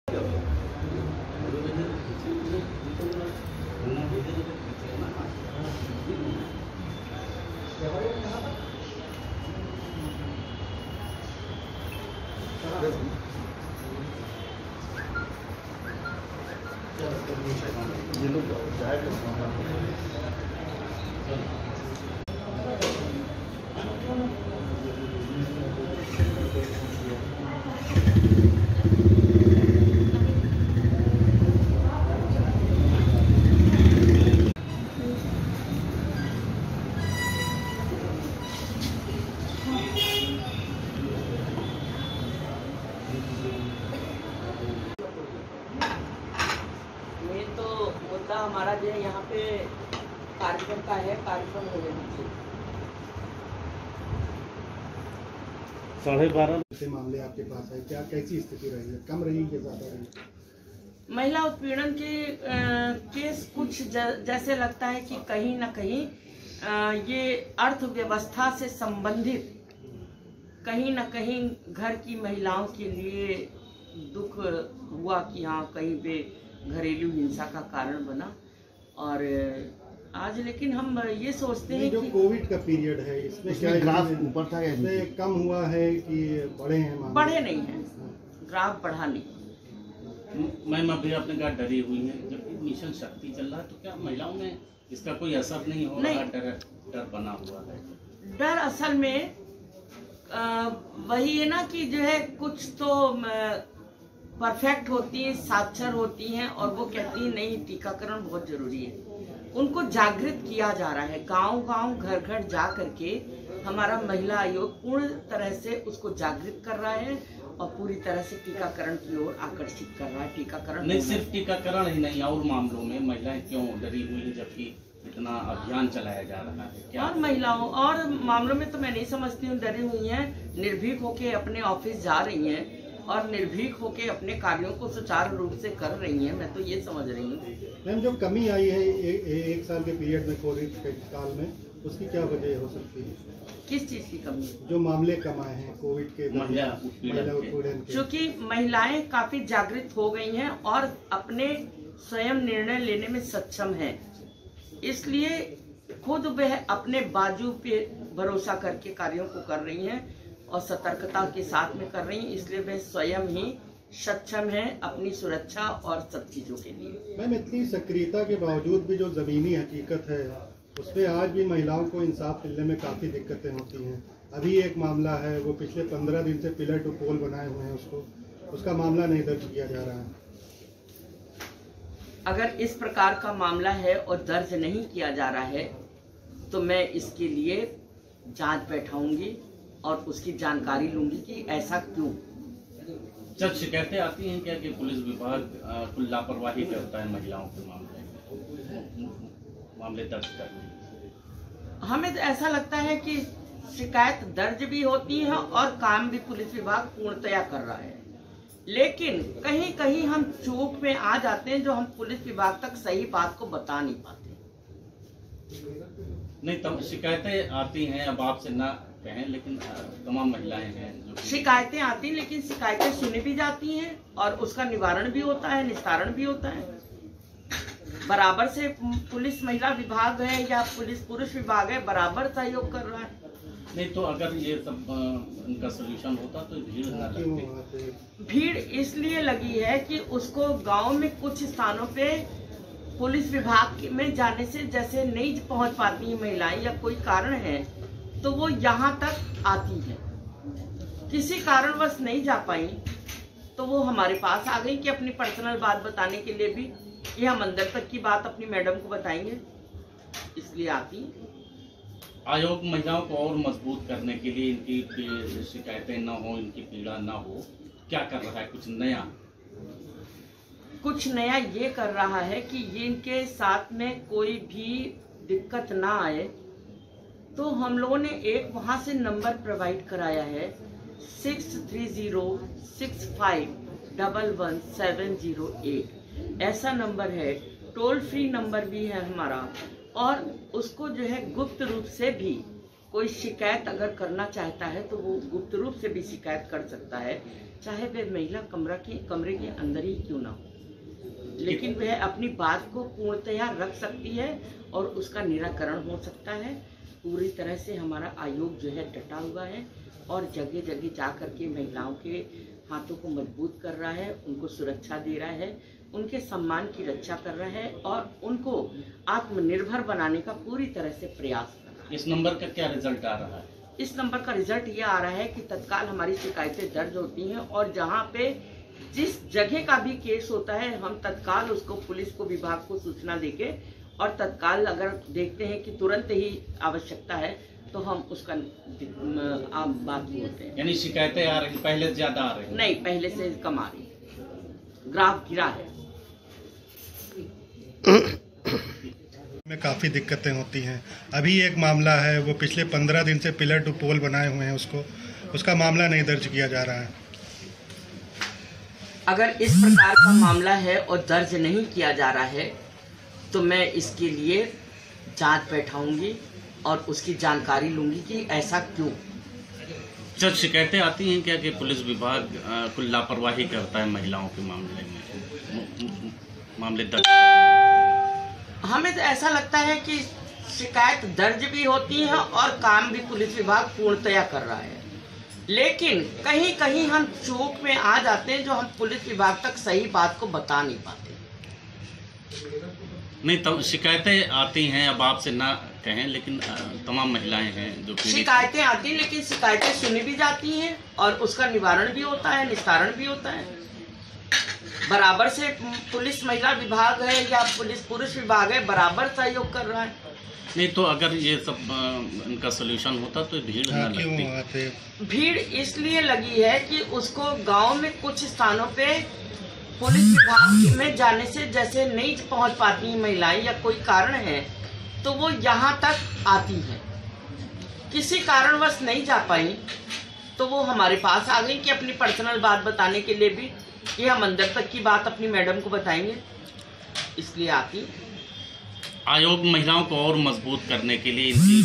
ये लोग जाए मुद्दा हमारा जो है यहाँ पे कार्यक्रम का है, कार्यक्रम हो गया 12:30 से मामले आपके पास है, क्या कैसी स्थिति रही है, कम रही या ज्यादा रही? महिला उत्पीड़न के केस कुछ जैसे लगता है कि कहीं ना कहीं ये अर्थव्यवस्था से संबंधित कहीं ना कहीं घर की महिलाओं के लिए दुख हुआ कि हाँ कहीं पे घरेलू हिंसा का कारण बना। और आज लेकिन हम ये सोचते हैं जो कि कोविड का पीरियड है इसमें क्या ग्राफ ऊपर था, इसमें कम हुआ है कि बढ़े हैं मामले? बढ़े नहीं है, ग्राफ बढ़ा नहीं। मैम अभी आपने कहा डरी हुई है, जबकि मिशन शक्ति चल रहा है, तो क्या महिलाओं में इसका कोई असर नहीं हो रहा? डर बना हुआ है। डर असल में वही है ना कि जो है कुछ तो परफेक्ट होती हैं, साक्षर होती हैं और वो कहती हैं नहीं टीकाकरण बहुत जरूरी है। उनको जागृत किया जा रहा है, गांव-गांव घर-घर जा करके हमारा महिला आयोग पूर्ण तरह से उसको जागृत कर रहा है और पूरी तरह से टीकाकरण की ओर आकर्षित कर रहा है। टीकाकरण नहीं, सिर्फ टीकाकरण ही नहीं, और मामलों में महिलाएं क्यों डरी हुई है जबकि इतना अभियान चलाया जा रहा है? क्या और महिलाओं और मामलों में तो मैं नहीं समझती हूँ डरी हुई हैं, निर्भीक होके अपने ऑफिस जा रही हैं और निर्भीक होके अपने कार्यों को सुचारू रूप से कर रही हैं। मैं तो ये समझ रही हूँ। मैम जो कमी आई है एक साल के पीरियड में, कोविड के काल में, उसकी क्या वजह हो सकती है? किस चीज की कमी? जो मामले कम आए हैं कोविड के, महिला उत्पीड़न के। क्योंकि महिलाएं काफी जागृत हो गई हैं और अपने स्वयं निर्णय लेने में सक्षम हैं, इसलिए खुद वह अपने बाजू पे भरोसा करके कार्यों को कर रही हैं और सतर्कता के साथ में कर रही हैं, इसलिए वे स्वयं ही सक्षम हैं अपनी सुरक्षा और सब चीजों के लिए। मैम इतनी सक्रियता के बावजूद भी जो जमीनी हकीकत है उसमें आज भी महिलाओं को इंसाफ मिलने में काफी दिक्कतें होती हैं। अभी एक मामला है, वो पिछले 15 दिन से पिलर टू पोल बनाए हुए हैं, उसका मामला नहीं दर्ज किया जा रहा है। अगर इस प्रकार का मामला है और दर्ज नहीं किया जा रहा है तो मैं इसके लिए जांच बैठाऊंगी और उसकी जानकारी लूंगी कि ऐसा क्यों। जब शिकायतें आती हैं क्या कि पुलिस विभाग कुछ लापरवाही करता है महिलाओं के मामले दर्ज करने? हमें तो ऐसा लगता है कि शिकायत दर्ज भी होती है और काम भी पुलिस विभाग पूर्णतया कर रहा है, लेकिन कहीं कहीं हम चूक में आ जाते हैं जो हम पुलिस विभाग तक सही बात को बता नहीं पाते। नहीं, तब शिकायतें आती हैं, अब आपसे ना कहें लेकिन तमाम महिलाएं हैं जो शिकायतें आती हैं, लेकिन शिकायतें सुनी भी जाती हैं और उसका निवारण भी होता है, निस्तारण भी होता है। बराबर से पुलिस महिला विभाग है या पुलिस पुरुष विभाग है, बराबर सहयोग कर रहा है। नहीं तो अगर ये सब उनका सोल्यूशन होता तो भीड़ न लगती। भीड़ इसलिए लगी है कि उसको गांव में कुछ स्थानों पे पुलिस विभाग में जाने से जैसे नहीं पहुंच पाती हैं महिलाएं या कोई कारण है तो वो यहाँ तक आती है, किसी कारणवश नहीं जा पाई तो वो हमारे पास आ गई कि अपनी पर्सनल बात बताने के लिए भी ये हम अंदर तक की बात अपनी मैडम को बताएंगे, इसलिए आती है। आयोग महिलाओं को और मजबूत करने के लिए, इनकी शिकायतें न हो, इनकी पीड़ा न हो, क्या कर रहा है? कुछ नया ये कर रहा है कि ये इनके साथ में कोई भी दिक्कत ना आए, तो हम लोगों ने एक वहाँ से नंबर प्रोवाइड कराया है 6306511708। ऐसा नंबर है, टोल फ्री नंबर भी है हमारा, और उसको जो है गुप्त रूप से भी कोई शिकायत अगर करना चाहता है तो वो गुप्त रूप से भी शिकायत कर सकता है, चाहे वह महिला कमरे के अंदर ही क्यों ना हो, लेकिन वह अपनी बात को पूर्णतया रख सकती है और उसका निराकरण हो सकता है। पूरी तरह से हमारा आयोग जो है डटा हुआ है और जगह जगह जा करके महिलाओं के हाथों को मजबूत कर रहा है, उनको सुरक्षा दे रहा है, उनके सम्मान की रक्षा कर रहा है और उनको आत्मनिर्भर बनाने का पूरी तरह से प्रयास कर रहा है। इस नंबर का क्या रिजल्ट आ रहा है? इस नंबर का रिजल्ट ये आ रहा है कि तत्काल हमारी शिकायतें दर्ज होती हैं और जहाँ पे जिस जगह का भी केस होता है हम तत्काल उसको पुलिस को विभाग को सूचना देके और तत्काल अगर देखते हैं कि तुरंत ही आवश्यकता है तो हम उसका आप बात बोलते हैं। यानी शिकायतें आ रही, पहले ज्यादा आ रही? नहीं, पहले से कम आ रही, ग्राफ गिरा है। में काफ़ी दिक्कतें होती हैं। अभी एक मामला है, वो पिछले 15 दिन से पिलर टू पोल बनाए हुए हैं, उसका मामला नहीं दर्ज किया जा रहा है। अगर इस प्रकार का मामला है और दर्ज नहीं किया जा रहा है तो मैं इसके लिए जांच बैठाऊंगी और उसकी जानकारी लूंगी कि ऐसा क्यों। जब शिकायतें आती हैं क्या कि पुलिस विभाग कुछ लापरवाही करता है महिलाओं के मामले दर्ज? हमें तो ऐसा लगता है कि शिकायत दर्ज भी होती है और काम भी पुलिस विभाग पूर्णतया कर रहा है, लेकिन कहीं कहीं हम चूक में आ जाते हैं जो हम पुलिस विभाग तक सही बात को बता नहीं पाते। नहीं, तो शिकायतें आती हैं, अब आपसे ना कहें लेकिन तमाम महिलाएं हैं जो शिकायतें आती हैं, लेकिन शिकायतें सुनी भी जाती हैं और उसका निवारण भी होता है, निस्तारण भी होता है। बराबर से पुलिस महिला विभाग है या पुलिस पुरुष विभाग है, बराबर सहयोग कर रहा है। नहीं तो अगर ये सब इनका सोल्यूशन होता तो भीड़ न लगती। भीड़ इसलिए लगी है कि उसको गांव में कुछ स्थानों पे पुलिस विभाग में जाने से जैसे नहीं पहुंच पाती महिलाएं या कोई कारण है तो वो यहाँ तक आती है, किसी कारणवश नहीं जा पाई तो वो हमारे पास आ गई कि अपनी पर्सनल बात बताने के लिए भी कि हम अंदर तक की बात अपनी मैडम को बताएंगे, इसलिए आती। आयोग महिलाओं को और मजबूत करने के लिए इनकी